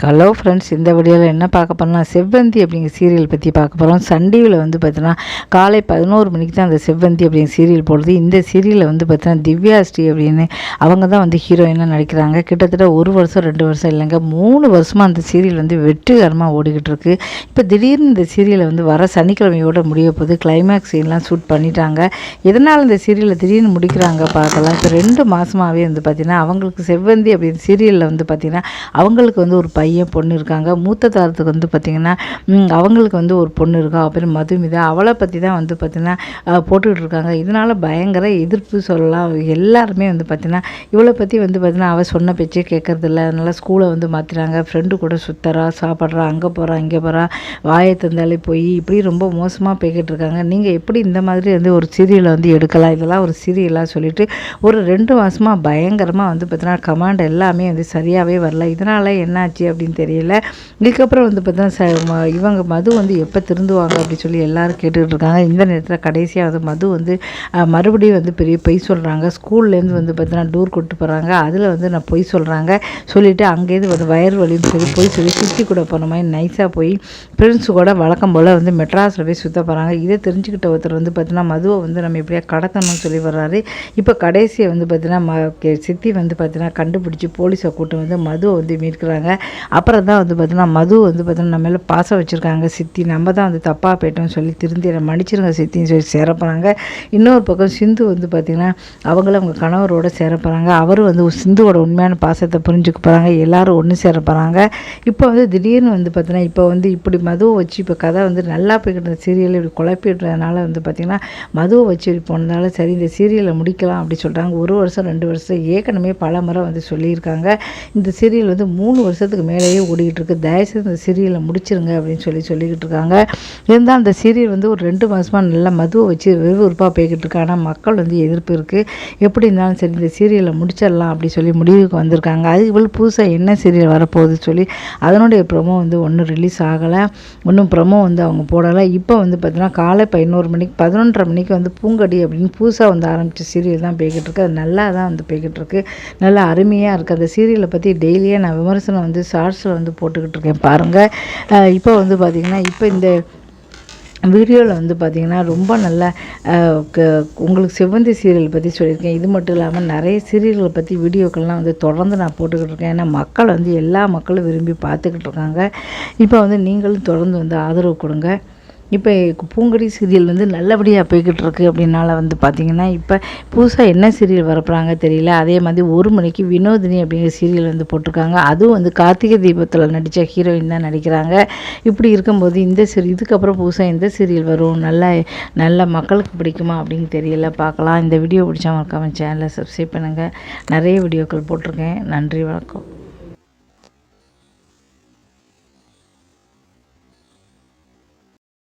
Hello friends, இந்த வீடியோவில் என்ன பார்க்க போகிறோம்னா செவ்வந்தி அப்படிங்கிற சீரியல் பற்றி பார்க்க போகிறோம். சன் டிவியில் வந்து பார்த்தீங்கன்னா காலை 11 மணிக்கு தான் அந்த செவ்வந்தி அப்படிங்கிற சீரியல் போடுது. இந்த சீரியலில் வந்து பார்த்தீங்கன்னா திவ்யா ஸ்ரீ அப்படின்னு அவங்க தான் வந்து ஹீரோயினாக நடிக்கிறாங்க. கிட்டத்தட்ட 1 வருஷம் 2 வருஷம் இல்லைங்க, 3 வருஷமாக அந்த சீரியல் வந்து வெற்றிகரமாக ஓடிக்கிட்டு இருக்கு. இப்போ திடீர்னு இந்த சீரியலை வந்து வர சனிக்கிழமையோடு முடிய போது கிளைமேக்ஸ் சீன்லாம் ஷூட் பண்ணிட்டாங்க. எதனால் இந்த சீரியலை திடீர்னு முடிக்கிறாங்க பார்க்கலாம். இப்போ 2 மாதமாகவே வந்து பார்த்திங்கன்னா அவங்களுக்கு செவ்வந்தி அப்படிங்கிற சீரியலில் வந்து பார்த்திங்கன்னா அவங்களுக்கு வந்து ஒரு பையன் பொண்ணு இருக்காங்க. மூத்த தாரத்துக்கு வந்து பார்த்திங்கன்னா அவங்களுக்கு வந்து ஒரு பொண்ணு இருக்கா, அப்புறம் மதுமிதா, அவளை பற்றி தான் வந்து பார்த்திங்கன்னா போட்டுக்கிட்டு இருக்காங்க. இதனால் பயங்கர எதிர்ப்பு சொல்லலாம். எல்லாருமே வந்து பார்த்திங்கன்னா இவளை பற்றி வந்து பார்த்திங்கன்னா அவள் சொன்ன பேச்சே கேட்குறதில்ல, அதனால் ஸ்கூலை வந்து மாற்றுறாங்க, ஃப்ரெண்டு கூட சுற்றுறா, சாப்பிட்றா, அங்கே போகிறா இங்கே போகிறா, வாயை தந்தாலே போய் இப்படி ரொம்ப மோசமாக போய்கிட்டு இருக்காங்க. நீங்கள் எப்படி இந்த மாதிரி வந்து ஒரு சீரியலை வந்து எடுக்கலாம், இதெல்லாம் ஒரு சீரியலாக சொல்லிட்டு ஒரு 2 மாதமாக பயங்கரமாக வந்து பார்த்திங்கன்னா கமாண்ட் எல்லாமே வந்து சரியாகவே வரல. இதனால் என்னாச்சு அப்படின்னு தெரியல. இதுக்கப்புறம் வந்து பார்த்தீங்கன்னா இவங்க மது வந்து எப்போ திருந்துவாங்க அப்படின்னு சொல்லி எல்லோரும் கேட்டுக்கிட்டு இருக்காங்க. இந்த நேரத்தில் கடைசியாக வந்து மது வந்து மறுபடியும் வந்து பெரிய பொய் சொல்கிறாங்க. ஸ்கூல்லேருந்து வந்து பார்த்தீங்கன்னா டூர் கூப்பிட்டு போகிறாங்க, அதில் வந்து நான் பொய் சொல்கிறாங்க. சொல்லிவிட்டு அங்கேருந்து வந்து வயிறு வலின்னு சொல்லி பொய் சொல்லி சுற்றி கூட போன மாதிரி நைஸாக போய் ஃப்ரெண்ட்ஸு கூட வழக்கம் போல் வந்து மெட்ராஸில் போய் சுற்ற போகிறாங்க. இதை தெரிஞ்சுக்கிட்ட ஒருத்தர் வந்து பார்த்தீங்கன்னா மதுவை வந்து நம்ம எப்படியா கடத்தணும்னு சொல்லி வர்றாரு. இப்போ கடைசியை வந்து பார்த்தீங்கன்னா சித்தி வந்து பார்த்தீங்கன்னா கண்டுபிடிச்சி போலீஸை கூட்டு வந்து மதுவை வந்து மீட்கிறாங்க. அப்புறம் தான் வந்து பார்த்தீங்கன்னா மது வந்து பார்த்தீங்கன்னா நம்ம மேலே பாசம் வச்சுருக்காங்க சித்தி, நம்ம தான் வந்து தப்பாக போயிட்டோம்னு சொல்லி திருந்தி மன்னிச்சிருங்க சித்தின்னு சொல்லி சேரப்போகிறாங்க. இன்னொரு பக்கம் சிந்து வந்து பார்த்திங்கன்னா அவங்கள அவங்க கணவரோட சேரப்போகிறாங்க. அவர் வந்து சிந்துவோட உண்மையான பாசத்தை புரிஞ்சுக்க போகிறாங்க. எல்லோரும் ஒன்று சேரப்போகிறாங்க. இப்போ வந்து திடீர்னு வந்து பார்த்தீங்கன்னா இப்போ வந்து இப்படி மதுவை வச்சு இப்போ கதை வந்து நல்லா போய்கிட்ட சீரியல் இப்படி குழப்பிடுறதுனால வந்து பார்த்திங்கன்னா மதுவை வச்சு போனதால சரி இந்த சீரியலை முடிக்கலாம் அப்படி சொல்கிறாங்க. 1 வருஷம் 2 வருஷம் ஏற்கனவே பல முறை வந்து சொல்லியிருக்காங்க. இந்த சீரியல் வந்து 3 வருஷத்துக்கு மேலேயே ஓடிக்கிட்டு இருக்குது, தயவுசெய்து இந்த சீரியலை முடிச்சிருங்க அப்படின்னு சொல்லிக்கிட்டு இருக்காங்க. இருந்தால் அந்த சீரியல் வந்து ஒரு 2 மாதமாக நல்லா மதுவை வச்சு விறுவிறுப்பாக போய்கிட்டு இருக்கு. ஆனால் மக்கள் வந்து எதிர்ப்பு இருக்குது. எப்படி இருந்தாலும் சரி இந்த சீரியலை முடிச்சிடலாம் அப்படி சொல்லி முடிவுக்கு வந்திருக்காங்க. அதுக்கு போல் புதுசாக என்ன சீரியல் வரப்போகுது சொல்லி அதனுடைய ப்ரொமோ வந்து ஒன்றும் ரிலீஸ் ஆகலை, ஒன்றும் ப்ரொமோ வந்து அவங்க போடலை. இப்போ வந்து பார்த்தீங்கன்னா காலை 11:30 மணிக்கு வந்து பூங்கடி அப்படின்னு புதுசாக வந்து ஆரம்பித்த சீரியல் தான் போய்கிட்டு இருக்குது. அது நல்லா தான் வந்து போய்கிட்டு இருக்குது, நல்லா அருமையாக இருக்குது. அந்த சீரியலை பற்றி டெய்லியே நான் விமர்சனம் வந்து ஷார்ட்ஸில் வந்து போட்டுக்கிட்டு இருக்கேன் பாருங்கள். இப்போ வந்து பார்த்திங்கன்னா இப்போ இந்த வீடியோவில் வந்து பார்த்திங்கன்னா ரொம்ப நல்ல உங்களுக்கு செவ்வந்தி சீரியல் பற்றி சொல்லியிருக்கேன். இது மட்டும் இல்லாமல் நிறைய சீரியல்களை பற்றி வீடியோக்கள்லாம் வந்து தொடர்ந்து நான் போட்டுக்கிட்டு இருக்கேன். ஏன்னா மக்கள் வந்து எல்லா மக்களும் விரும்பி பார்த்துக்கிட்டு இருக்காங்க. இப்போ வந்து நீங்களும் தொடர்ந்து வந்து ஆதரவு கொடுங்க. இப்போ பூங்கடி சீரியல் வந்து நல்லபடியாக போய்கிட்டு இருக்குது. அப்படின்னால வந்து பார்த்திங்கன்னா இப்போ புதுசாக என்ன சீரியல் வரப்போகிறாங்க தெரியல. அதே மாதிரி 1 மணிக்கு வினோதினி அப்படிங்கிற சீரியல் வந்து போட்டிருக்காங்க. அதுவும் வந்து கார்த்திகை தீபத்தில் நடித்த ஹீரோயின் தான் நடிக்கிறாங்க. இப்படி இருக்கும்போது இந்த இதுக்கப்புறம் புதுசாக எந்த சீரியல் வரும், நல்ல மக்களுக்கு பிடிக்குமா அப்படின்னு தெரியல, பார்க்கலாம். இந்த வீடியோ பிடிச்சா மறக்காம சேனலை சப்ஸ்கிரைப் பண்ணுங்கள். நிறைய வீடியோக்கள் போட்டிருக்கேன். நன்றி, வணக்கம்.